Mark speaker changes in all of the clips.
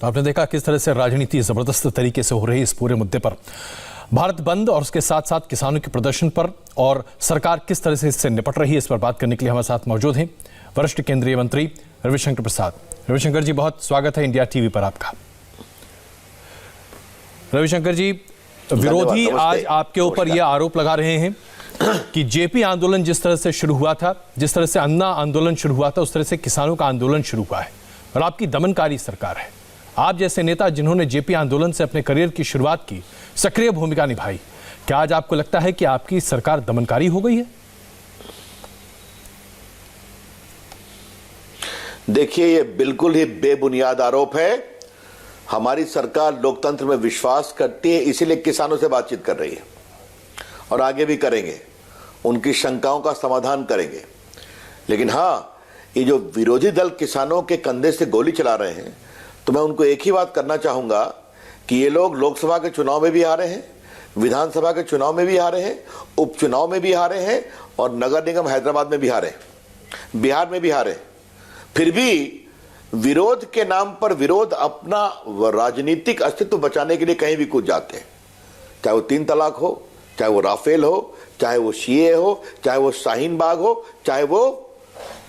Speaker 1: आपने देखा किस तरह से राजनीति जबरदस्त तरीके से हो रही है इस पूरे मुद्दे पर, भारत बंद और उसके साथ साथ किसानों के प्रदर्शन पर, और सरकार किस तरह से इससे निपट रही है। इस पर बात करने के लिए हमारे साथ मौजूद हैं वरिष्ठ केंद्रीय मंत्री रविशंकर प्रसाद। रविशंकर जी, बहुत स्वागत है इंडिया टीवी पर आपका। रविशंकर जी, विरोधी आज आपके ऊपर यह आरोप लगा रहे हैं कि जेपी आंदोलन जिस तरह से शुरू हुआ था, जिस तरह से अन्ना आंदोलन शुरू हुआ था, उस तरह से किसानों का आंदोलन शुरू हुआ है और आपकी दमनकारी सरकार है। आप जैसे नेता जिन्होंने जेपी आंदोलन से अपने करियर की शुरुआत की, सक्रिय भूमिका निभाई, क्या आज आपको लगता है कि आपकी सरकार दमनकारी हो गई है?
Speaker 2: देखिए, ये बिल्कुल ही बेबुनियाद आरोप है। हमारी सरकार लोकतंत्र में विश्वास करती है, इसीलिए किसानों से बातचीत कर रही है और आगे भी करेंगे, उनकी शंकाओं का समाधान करेंगे। लेकिन हाँ, ये जो विरोधी दल किसानों के कंधे से गोली चला रहे हैं, तो मैं उनको एक ही बात करना चाहूंगा कि ये लोग लोकसभा के चुनाव में भी हारे हैं, विधानसभा के चुनाव में भी हारे हैं, उपचुनाव में भी हारे हैं और नगर निगम हैदराबाद में भी हारे, बिहार में भी हारे। फिर भी विरोध के नाम पर विरोध अपना राजनीतिक अस्तित्व बचाने के लिए कहीं भी कूद जाते हैं। चाहे वो 3 तलाक हो, चाहे वो राफेल हो, चाहे वो सीए हो, चाहे वो शाहीन बाग हो, चाहे वो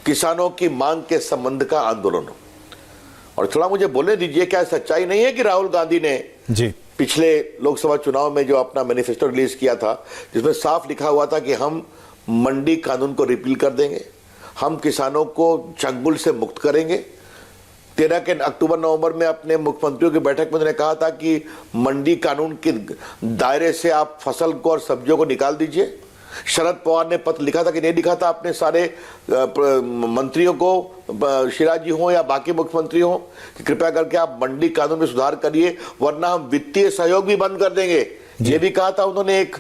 Speaker 2: किसानों की मांग के संबंध का आंदोलन हो। और थोड़ा मुझे बोलने दीजिए, क्या सच्चाई नहीं है कि राहुल गांधी ने पिछले लोकसभा चुनाव में जो अपना मैनिफेस्टो रिलीज किया था, जिसमें साफ लिखा हुआ था कि हम मंडी कानून को रिपील कर देंगे, हम किसानों को चंगुल से मुक्त करेंगे। 13 के अक्टूबर नवंबर में अपने मुख्यमंत्रियों की बैठक में उन्होंने कहा था कि मंडी कानून के दायरे से आप फसल को और सब्जियों को निकाल दीजिए। शरद पवार ने पत्र लिखा था कि नहीं लिखा था अपने सारे मंत्रियों को, शिराज जी हो या बाकी मुख्यमंत्री हो, कि कृपया करके आप मंडी कानून में सुधार करिए, वरना हम वित्तीय सहयोग भी बंद कर देंगे। ये भी कहा था उन्होंने एक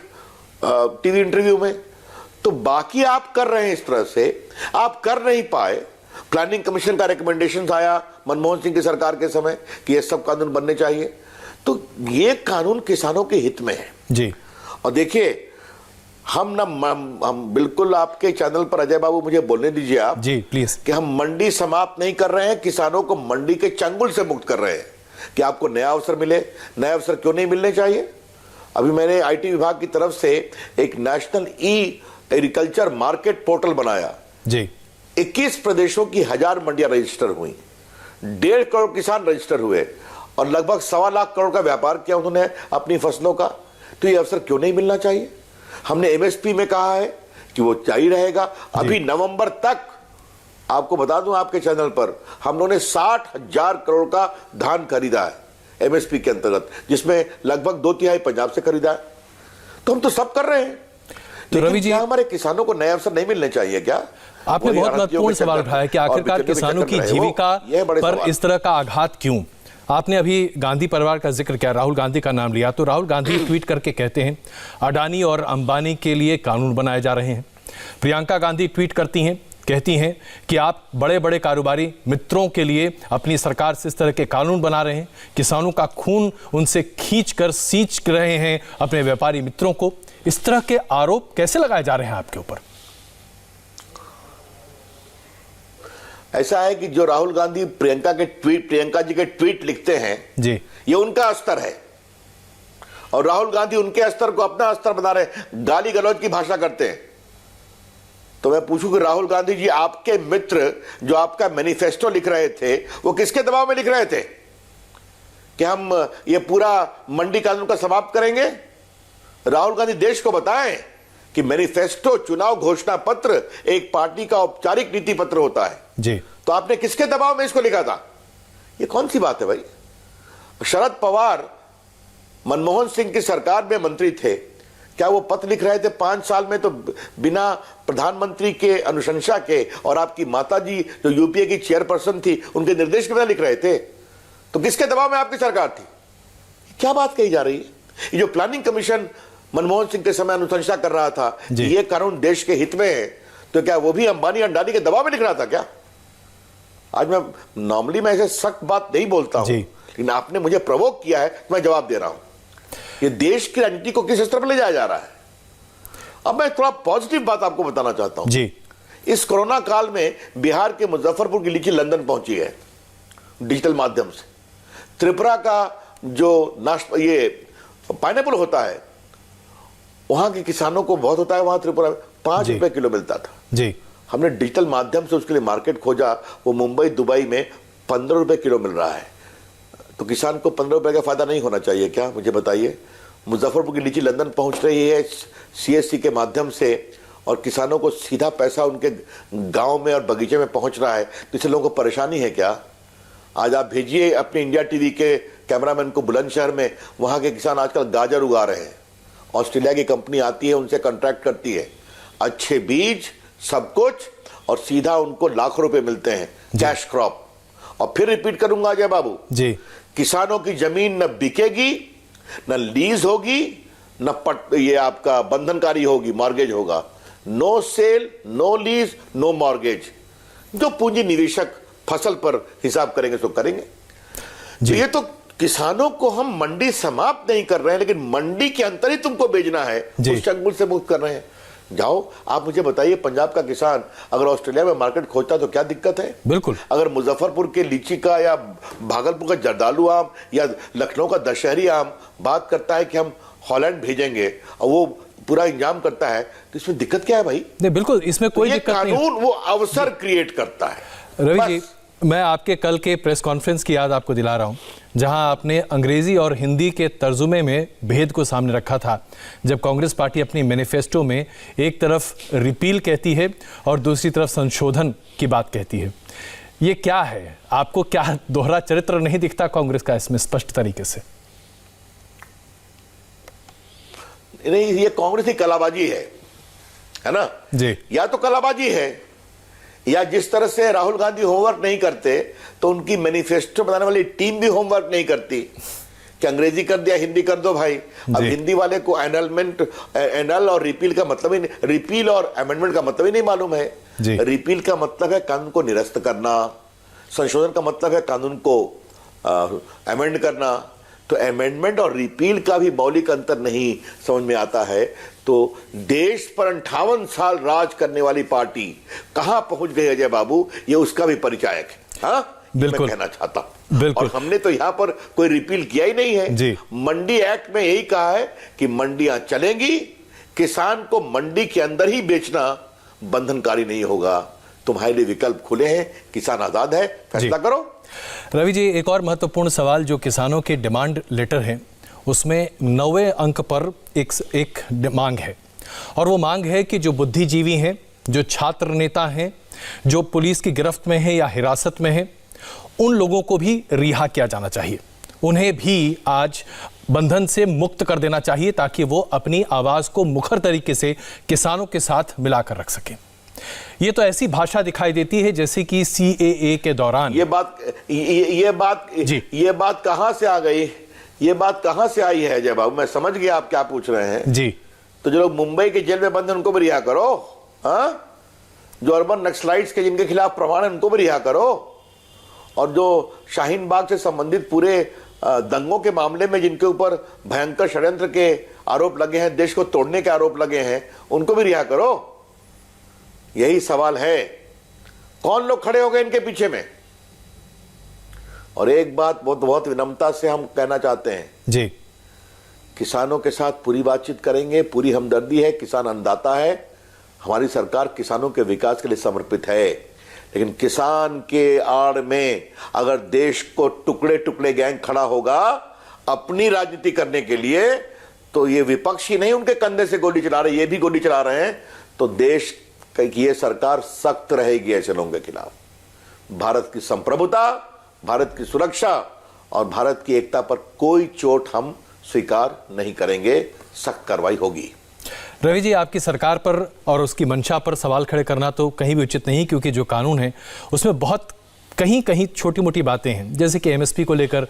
Speaker 2: टीवी इंटरव्यू में। तो बाकी आप कर रहे हैं, इस तरह से आप कर नहीं पाए। प्लानिंग कमीशन का रिकमेंडेशन आया मनमोहन सिंह की सरकार के समय कि ये सब कानून बनने चाहिए। तो ये कानून किसानों के हित में है
Speaker 1: जी।
Speaker 2: और देखिए, हम बिल्कुल आपके चैनल पर, अजय बाबू मुझे बोलने दीजिए आप
Speaker 1: जी प्लीज, कि
Speaker 2: हम मंडी समाप्त नहीं कर रहे हैं, किसानों को मंडी के चंगुल से मुक्त कर रहे हैं कि आपको नया अवसर मिले। नए अवसर क्यों नहीं मिलने चाहिए? अभी मैंने आईटी विभाग की तरफ से एक national e agriculture market portal बनाया जी। 21 प्रदेशों की 1000 मंडियां रजिस्टर हुई, 1.5 करोड़ किसान रजिस्टर हुए और लगभग 1.25 लाख करोड़ का व्यापार किया उन्होंने अपनी फसलों का। तो ये अवसर क्यों नहीं मिलना चाहिए? हमने एमएसपी में कहा है कि वो जारी रहेगा। अभी नवंबर तक आपको बता दूं, आपके चैनल पर हम लोगों ने 60,000 करोड़ का धान खरीदा है एमएसपी के अंतर्गत, जिसमें लगभग 2/3 पंजाब से खरीदा है। तो हम तो सब कर रहे हैं।
Speaker 1: तो रवि जी,
Speaker 2: हमारे किसानों को नए अवसर नहीं मिलने चाहिए क्या?
Speaker 1: आपने बहुत महत्वपूर्ण सवाल उठाया कि आखिरकार किसानों की जीविका पर इस तरह का आघात क्यों? आपने अभी गांधी परिवार का जिक्र किया, राहुल गांधी का नाम लिया, तो राहुल गांधी ट्वीट करके कहते हैं अडानी और अंबानी के लिए कानून बनाए जा रहे हैं। प्रियंका गांधी ट्वीट करती हैं, कहती हैं कि आप बड़े बड़े कारोबारी मित्रों के लिए अपनी सरकार से इस तरह के कानून बना रहे हैं, किसानों का खून उनसे खींच कर सींच रहे हैं अपने व्यापारी मित्रों को। इस तरह के आरोप कैसे लगाए जा रहे हैं आपके ऊपर?
Speaker 2: ऐसा है कि जो राहुल गांधी प्रियंका जी के ट्वीट लिखते हैं जी, ये उनका स्तर है और राहुल गांधी उनके स्तर को अपना स्तर बना रहे, गाली गलौज की भाषा करते हैं। तो मैं पूछूं कि राहुल गांधी जी, आपके मित्र जो आपका मैनिफेस्टो लिख रहे थे, वो किसके दबाव में लिख रहे थे कि हम ये पूरा मंडी कानून का समाप्त करेंगे? राहुल गांधी देश को बताएं कि मैनिफेस्टो, चुनाव घोषणा पत्र एक पार्टी का औपचारिक नीति पत्र होता है जी। तो आपने किसके दबाव में इसको लिखा था? ये कौन सी बात है भाई? शरद पवार मनमोहन सिंह की सरकार में मंत्री थे, क्या वो पत्र लिख रहे थे 5 साल में तो बिना प्रधानमंत्री के अनुशंसा के? और आपकी माताजी जो यूपीए की चेयरपर्सन थी, उनके निर्देश के बिना लिख रहे थे? तो किसके दबाव में आपकी सरकार थी? क्या बात कही जा रही है? ये जो प्लानिंग कमीशन मनमोहन सिंह के समय अनुशंसा कर रहा था कि ये कानून देश के हित में है, तो क्या वो भी अंबानी अंडानी के दबाव में लिख रहा था क्या? आज मैं नॉर्मली मैं ऐसे सख्त बात नहीं बोलता हूं, लेकिन आपने मुझे प्रोवोक किया है, मैं जवाब दे रहा हूं। ये देश की राजनीति को किस स्तर पर ले जाया जा रहा है? अब मैं थोड़ा पॉजिटिव बात आपको बताना चाहता हूं जी। इस कोरोना काल में बिहार के मुजफ्फरपुर की लीची लंदन पहुंची है डिजिटल माध्यम से। त्रिपुरा का जो ये पाइनएप्पल होता है, वहां के किसानों को बहुत होता है, वहां त्रिपुरा 5 रुपए किलो मिलता था
Speaker 1: जी।
Speaker 2: हमने डिजिटल माध्यम से उसके लिए मार्केट खोजा, वो मुंबई दुबई में 15 रुपए किलो मिल रहा है। तो किसान को 15 रुपए का फायदा नहीं होना चाहिए क्या, मुझे बताइए। मुजफ्फरपुर की लीची लंदन पहुंच रही है सीएससी के माध्यम से, और किसानों को सीधा पैसा उनके गांव में और बगीचे में पहुंच रहा है, तो इससे लोगों को परेशानी है क्या। आज आप भेजिए अपने इंडिया टीवी के कैमरामैन को बुलंदशहर में, वहां के किसान आजकल गाजर उगा रहे हैं। ऑस्ट्रेलिया की कंपनी आती है, उनसे कॉन्ट्रैक्ट करती है, अच्छे बीज सब कुछ, और सीधा उनको लाखों रुपए मिलते हैं कैश क्रॉप। और फिर रिपीट करूंगा अजय बाबू
Speaker 1: जी,
Speaker 2: किसानों की जमीन न बिकेगी, न लीज होगी, न ये आपका बंधनकारी होगी, मॉर्गेज होगा। No sale, no lease, no mortgage. जो पूंजी निवेशक फसल पर हिसाब करेंगे सो करेंगे। तो ये तो किसानों को हम मंडी समाप्त नहीं कर रहे हैं, लेकिन मंडी के अंदर ही तुमको बेचना है, उस चंगुल से मुक्त कर रहे हैं। जाओ आप मुझे बताइए, पंजाब का किसान अगर ऑस्ट्रेलिया में मार्केट खोजता तो क्या दिक्कत है।
Speaker 1: बिल्कुल।
Speaker 2: अगर मुजफ्फरपुर के लीची का या भागलपुर का जर्दालू आम या लखनऊ का दशहरी आम बात करता है कि हम हॉलैंड भेजेंगे, और वो पूरा इंतजाम करता है, तो इसमें दिक्कत क्या है भाई।
Speaker 1: नहीं बिल्कुल, इसमें कोई दिक्कत नहीं।
Speaker 2: कानून वो अवसर क्रिएट करता है।
Speaker 1: रवि जी, मैं आपके कल के प्रेस कॉन्फ्रेंस की याद आपको दिला रहा हूं, जहां आपने अंग्रेजी और हिंदी के तर्जुमे में भेद को सामने रखा था। जब कांग्रेस पार्टी अपनी मैनिफेस्टो में एक तरफ रिपील कहती है और दूसरी तरफ संशोधन की बात कहती है, ये क्या है? आपको क्या दोहरा चरित्र नहीं दिखता कांग्रेस का इसमें स्पष्ट तरीके से?
Speaker 2: नहीं, ये कांग्रेस की कलाबाजी है ना
Speaker 1: जी।
Speaker 2: या तो कलाबाजी है, या जिस तरह से राहुल गांधी होमवर्क नहीं करते, तो उनकी मैनिफेस्टो बनाने वाली टीम भी होमवर्क नहीं करती कि अंग्रेजी कर दिया, हिंदी कर दो भाई। अब हिंदी वाले को एनल और रिपील का मतलब ही, रिपील और अमेंडमेंट का मतलब ही नहीं मालूम है। रिपील का मतलब है कानून को निरस्त करना, संशोधन का मतलब है कानून को अमेंड करना। तो अमेंडमेंट और रिपील का भी मौलिक अंतर नहीं समझ में आता है। तो देश पर 58 साल राज करने वाली पार्टी कहां पहुंच गई अजय बाबू, ये उसका भी परिचायक है। हाँ,
Speaker 1: बिल्कुल,
Speaker 2: मैं कहना चाहता हूं। और हमने तो यहां पर कोई रिपील किया ही नहीं है
Speaker 1: जी।
Speaker 2: मंडी एक्ट में यही कहा है कि मंडियां चलेंगी, किसान को मंडी के अंदर ही बेचना बंधनकारी नहीं होगा। तुम्हारे लिए विकल्प खुले हैं, किसान आजाद है, फैसला करो।
Speaker 1: रवि जी, एक और महत्वपूर्ण सवाल जो किसानों के डिमांड लेटर है, उसमें 9वें अंक पर एक मांग है, और वो मांग है कि जो बुद्धिजीवी हैं, जो छात्र नेता हैं, जो पुलिस की गिरफ्त में है या हिरासत में है, उन लोगों को भी रिहा किया जाना चाहिए। उन्हें भी आज बंधन से मुक्त कर देना चाहिए, ताकि वो अपनी आवाज को मुखर तरीके से किसानों के साथ मिलाकर रख सकें। ये तो ऐसी भाषा दिखाई देती है जैसे कि CAA के दौरान।
Speaker 2: ये बात कहां से आ गई, ये बात कहां से आई है अजय बाबू? मैं समझ गया आप क्या पूछ रहे हैं
Speaker 1: जी।
Speaker 2: तो जो लोग मुंबई के जेल में बंद हैं उनको भी रिहा करो। हाँ, जो अर्बन नक्सलाइट्स के जिनके खिलाफ प्रमाण है उनको भी रिहा करो, और जो शाहीन बाग से संबंधित पूरे दंगों के मामले में जिनके ऊपर भयंकर षड्यंत्र के आरोप लगे हैं, देश को तोड़ने के आरोप लगे हैं, उनको भी रिहा करो। यही सवाल है, कौन लोग खड़े हो गए इनके पीछे में? और एक बात बहुत विनम्रता से हम कहना चाहते हैं
Speaker 1: जी,
Speaker 2: किसानों के साथ पूरी बातचीत करेंगे, पूरी हमदर्दी है, किसान अन्नदाता है, हमारी सरकार किसानों के विकास के लिए समर्पित है। लेकिन किसान के आड़ में अगर देश को टुकड़े टुकड़े गैंग खड़ा होगा अपनी राजनीति करने के लिए, तो ये विपक्षी नहीं उनके कंधे से गोली चला रहे, ये भी गोली चला रहे हैं, तो देश की ये सरकार सख्त रहेगी ऐसे लोगों के खिलाफ। भारत की संप्रभुता, भारत की सुरक्षा और भारत की एकता पर कोई चोट हम स्वीकार नहीं करेंगे, सख्त कार्रवाई होगी।
Speaker 1: रवि जी, आपकी सरकार पर और उसकी मंशा पर सवाल खड़े करना तो कहीं भी उचित नहीं, क्योंकि जो कानून है उसमें बहुत कहीं छोटी मोटी बातें हैं, जैसे कि MSP को लेकर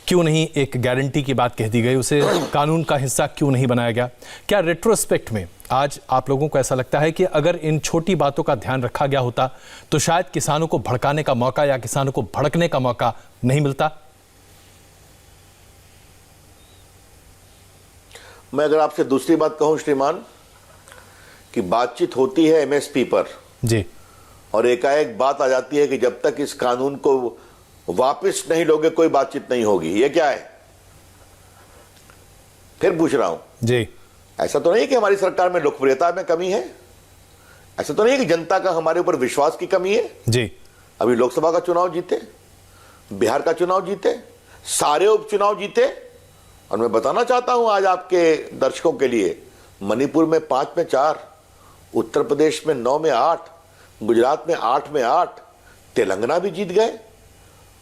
Speaker 1: क्यों नहीं एक गारंटी की बात कह दी गई, उसे कानून का हिस्सा क्यों नहीं बनाया गया? क्या रेट्रोस्पेक्ट में आज आप लोगों को ऐसा लगता है कि अगर इन छोटी बातों का ध्यान रखा गया होता तो शायद किसानों को भड़काने का मौका या किसानों को भड़कने का मौका नहीं मिलता?
Speaker 2: मैं अगर आपसे दूसरी बात कहूं श्रीमान, कि बातचीत होती है MSP पर
Speaker 1: जी,
Speaker 2: और एकाएक बात आ जाती है कि जब तक इस कानून को वापस नहीं लोगे कोई बातचीत नहीं होगी। ये क्या है? फिर पूछ रहा हूं
Speaker 1: जी,
Speaker 2: ऐसा तो नहीं है कि हमारी सरकार में लोकप्रियता में कमी है, ऐसा तो नहीं है कि जनता का हमारे ऊपर विश्वास की कमी है।
Speaker 1: जी,
Speaker 2: अभी लोकसभा का चुनाव जीते, बिहार का चुनाव जीते, सारे उपचुनाव जीते, और मैं बताना चाहता हूं आज आपके दर्शकों के लिए, मणिपुर में 5 में 4, उत्तर प्रदेश में 9 में 8, गुजरात में 8 में 8, तेलंगाना भी जीत गए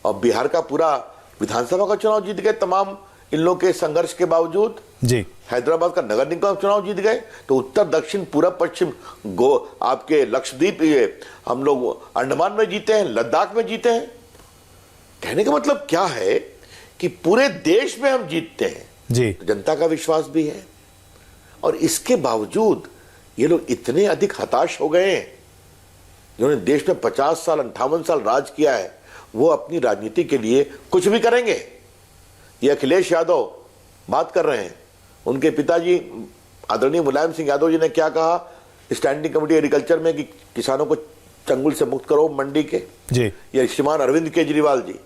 Speaker 2: और बिहार का पूरा विधानसभा का चुनाव जीत गए तमाम इन लोगों के संघर्ष के बावजूद।
Speaker 1: जी,
Speaker 2: हैदराबाद का नगर निगम चुनाव जीत गए। तो उत्तर दक्षिण पूर्व पश्चिम आपके लक्षद्वीप, ये हम लोग अंडमान में जीते हैं, लद्दाख में जीते हैं। कहने का मतलब क्या है कि पूरे देश में हम जीतते हैं
Speaker 1: जी,
Speaker 2: तो जनता का विश्वास भी है। और इसके बावजूद ये लोग इतने अधिक हताश हो गए हैं, जिन्होंने देश में 50 साल 58 साल राज किया है, वो अपनी राजनीति के लिए कुछ भी करेंगे। ये अखिलेश यादव बात कर रहे हैं, उनके पिताजी आदरणीय मुलायम सिंह यादव जी ने क्या कहा स्टैंडिंग कमेटी एग्रीकल्चर में कि किसानों को चंगुल से मुक्त करो मंडी के।
Speaker 1: जी,
Speaker 2: ये श्रीमान अरविंद केजरीवाल जी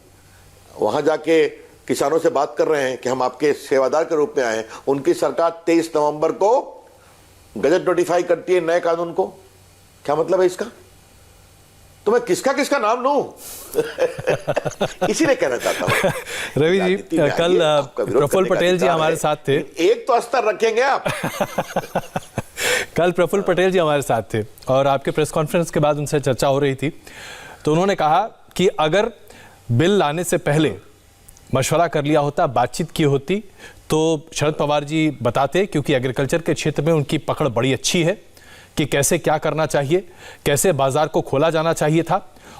Speaker 2: वहां जाके किसानों से बात कर रहे हैं कि हम आपके सेवादार के रूप में आए हैं। उनकी सरकार 23 नवंबर को गजट नोटिफाई करती है नए कानून को। क्या मतलब है इसका? तो मैं किसका किसका नाम लूं? इसीलिए कहना चाहता हूं
Speaker 1: रवि जी, कल प्रफुल्ल पटेल जी हमारे साथ थे।
Speaker 2: एक तो स्तर रखेंगे आप।
Speaker 1: कल प्रफुल्ल पटेल जी हमारे साथ थे और आपके प्रेस कॉन्फ्रेंस के बाद उनसे चर्चा हो रही थी, तो उन्होंने कहा कि अगर बिल लाने से पहले मशवरा कर लिया होता, बातचीत की होती, तो शरद पवार जी बताते, क्योंकि एग्रीकल्चर के क्षेत्र में उनकी पकड़ बड़ी अच्छी है कि कैसे क्या करना चाहिए, कैसे बाजार को खोला जाना चाहिए था,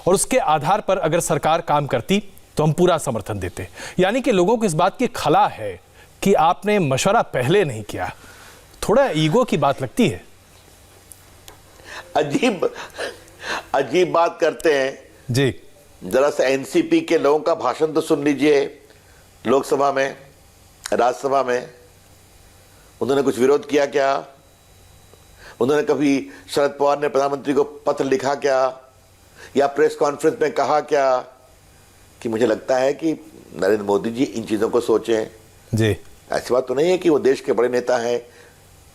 Speaker 1: और उसके आधार पर अगर सरकार काम करती तो हम पूरा समर्थन देते। यानी कि लोगों को इस बात की खला है कि आपने मशवरा पहले नहीं किया। थोड़ा ईगो की बात लगती है।
Speaker 2: अजीब बात करते हैं
Speaker 1: जी,
Speaker 2: जरा सा एनसीपी के लोगों का भाषण तो सुन लीजिए। लोकसभा में, राज्यसभा में उन्होंने कुछ विरोध किया क्या? उन्होंने कभी शरद पवार ने प्रधानमंत्री को पत्र लिखा क्या, या प्रेस कॉन्फ्रेंस में कहा क्या कि मुझे लगता है कि नरेंद्र मोदी जी इन चीजों को सोचें?
Speaker 1: जी,
Speaker 2: ऐसी बात तो नहीं है कि वो देश के बड़े नेता हैं,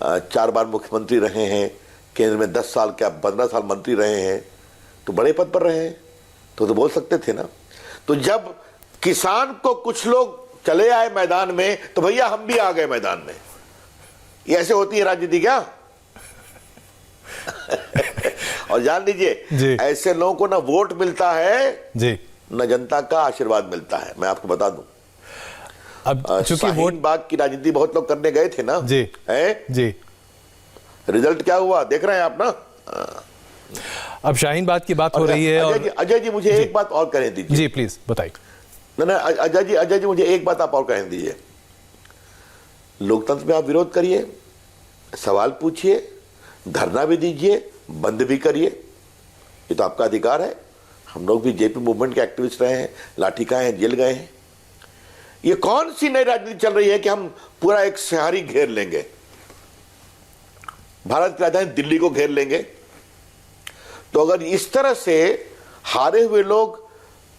Speaker 2: 4 बार मुख्यमंत्री रहे हैं, केंद्र में 10 साल क्या 15 साल मंत्री रहे हैं, तो बड़े पद पर रहे हैं, तो बोल सकते थे ना। तो जब किसान को कुछ लोग चले आए मैदान में, तो भैया हम भी आ गए मैदान में। ये ऐसे होती है राजनीति क्या? और जान लीजिए, ऐसे लोगों को ना वोट मिलता है जी, न जनता का आशीर्वाद मिलता है। मैं आपको बता दूं,
Speaker 1: अब चूंकि वोट
Speaker 2: बाग की राजनीति बहुत लोग करने गए थे ना
Speaker 1: जी, जी,
Speaker 2: रिजल्ट क्या हुआ देख रहे हैं आप ना।
Speaker 1: अब शाहीन बाग की बात हो रही है।
Speaker 2: अजय जी मुझे एक बात और कहने दीजिए।
Speaker 1: जी प्लीज बताइए।
Speaker 2: ना अजय जी मुझे एक बात आप और कहने दीजिए। लोकतंत्र में आप विरोध करिए, सवाल पूछिए, धरना भी दीजिए, बंद भी करिए, ये तो आपका अधिकार है। हम लोग भी जेपी मूवमेंट के एक्टिविस्ट रहे हैं, लाठी खाए हैं, जेल गए हैं। ये कौन सी नई राजनीति चल रही है कि हम पूरा एक शहरी घेर लेंगे, भारत की राजधानी दिल्ली को घेर लेंगे? तो अगर इस तरह से हारे हुए लोग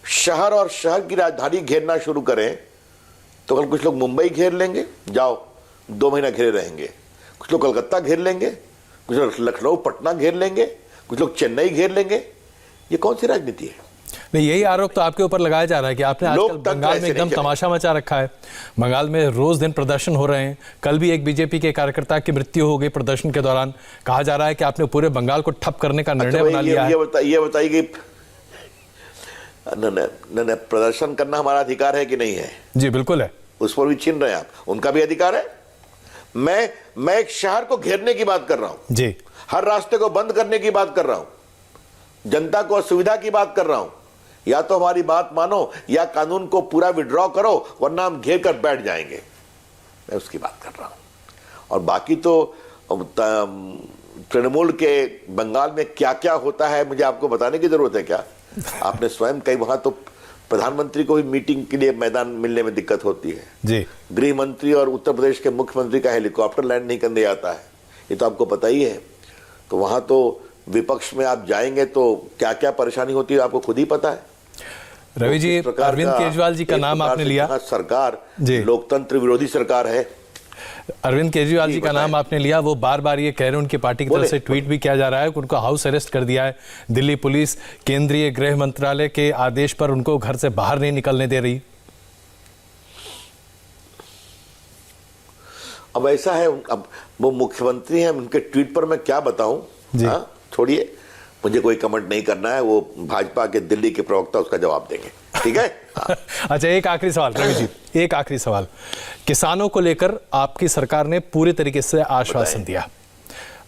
Speaker 2: शहर और शहर की राजधानी घेरना शुरू करें, तो कल कुछ लोग मुंबई घेर लेंगे, जाओ 2 महीना घेरे रहेंगे। कुछ लोग कलकत्ता घेर लेंगे, कुछ लोग लखनऊ पटना घेर लेंगे, कुछ लोग चेन्नई घेर लेंगे। ये कौन सी राजनीति है?
Speaker 1: नहीं, यही आरोप तो आपके ऊपर लगाया जा रहा है कि आपने आजकल बंगाल में एकदम तमाशा मचा रखा है। बंगाल में रोज दिन प्रदर्शन हो रहे हैं। कल भी एक बीजेपी के कार्यकर्ता की मृत्यु हो गई प्रदर्शन के दौरान। कहा जा रहा है कि आपने पूरे बंगाल को ठप करने का निर्णय बना लिया है।
Speaker 2: ये बताइए कि न प्रदर्शन करना हमारा अधिकार है कि नहीं है? जी
Speaker 1: बिल्कुल है।
Speaker 2: उस पर भी छीन रहे हैं आप, उनका भी अधिकार है। मैं एक शहर को घेरने की बात कर रहा हूं
Speaker 1: जी,
Speaker 2: हर रास्ते को बंद करने की बात कर रहा हूं, जनता को असुविधा की बात कर रहा हूं। या तो हमारी बात मानो या कानून को पूरा विड्रॉ करो, वरना हम घेर कर बैठ जाएंगे। मैं उसकी बात कर रहा हूं। और बाकी तो तृणमूल के बंगाल में क्या क्या होता है मुझे आपको बताने की जरूरत है क्या? आपने स्वयं कई वहां तो प्रधानमंत्री को भी मीटिंग के लिए मैदान मिलने में दिक्कत होती है
Speaker 1: जी।
Speaker 2: गृह मंत्री और उत्तर प्रदेश के मुख्यमंत्री का हेलीकॉप्टर लैंड नहीं करने आता है, ये तो आपको पता ही है। तो वहां तो विपक्ष में आप जाएंगे तो क्या क्या परेशानी होती है आपको खुद ही पता है।
Speaker 1: रवि जी, अरविंद केजरीवाल जी का नाम आपने लिया।
Speaker 2: सरकार
Speaker 1: जी,
Speaker 2: लोकतंत्र विरोधी सरकार है।
Speaker 1: अरविंद केजरीवाल जी का नाम आपने लिया, वो बार बार ये कह रहे हैं, उनकी पार्टी की तरफ से ट्वीट भी किया जा रहा है कि उनको हाउस अरेस्ट कर दिया है दिल्ली पुलिस, केंद्रीय गृह मंत्रालय के आदेश पर उनको घर से बाहर नहीं निकलने दे रही।
Speaker 2: अब ऐसा है, अब वो मुख्यमंत्री हैं, उनके ट्वीट पर मैं क्या बताऊं। छोड़िए, मुझे कोई कमेंट नहीं करना है, वो भाजपा के दिल्ली के प्रवक्ता उसका जवाब देंगे, ठीक है।
Speaker 1: अच्छा, एक आखिरी सवाल रवि जी, एक आखिरी सवाल। किसानों को लेकर आपकी सरकार ने पूरे तरीके से आश्वासन दिया,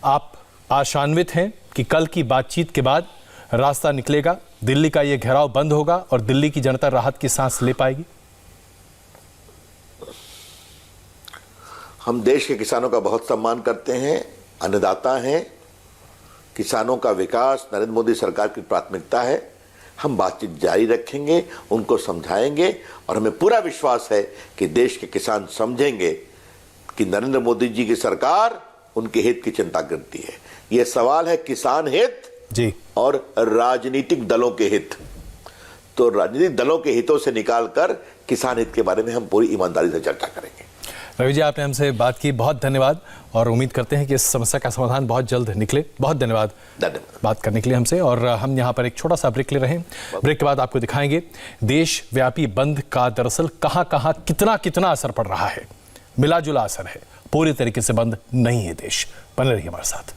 Speaker 1: आप आशान्वित हैं कि कल की बातचीत के बाद रास्ता निकलेगा, दिल्ली का ये घेराव बंद होगा और दिल्ली की जनता राहत की सांस ले पाएगी?
Speaker 2: हम देश के किसानों का बहुत सम्मान करते हैं, अन्नदाता हैं, किसानों का विकास नरेंद्र मोदी सरकार की प्राथमिकता है। हम बातचीत जारी रखेंगे, उनको समझाएंगे और हमें पूरा विश्वास है कि देश के किसान समझेंगे कि नरेंद्र मोदी जी की सरकार उनके हित की चिंता करती है। यह सवाल है किसान हित
Speaker 1: जी
Speaker 2: और राजनीतिक दलों के हित। तो राजनीतिक दलों के हितों से निकालकर किसान हित के बारे में हम पूरी ईमानदारी से चर्चा करेंगे।
Speaker 1: रवि जी, आपने हमसे बात की, बहुत धन्यवाद, और उम्मीद करते हैं कि इस समस्या का समाधान बहुत जल्द निकले। बहुत धन्यवाद बात करने के लिए हमसे। और हम यहाँ पर एक छोटा सा ब्रेक ले रहे हैं। ब्रेक के बाद आपको दिखाएंगे देशव्यापी बंद का दरअसल कहाँ कहाँ कितना कितना असर पड़ रहा है। मिला जुला असर है, पूरी तरीके से बंद नहीं है देश। बने रहिए हमारे साथ।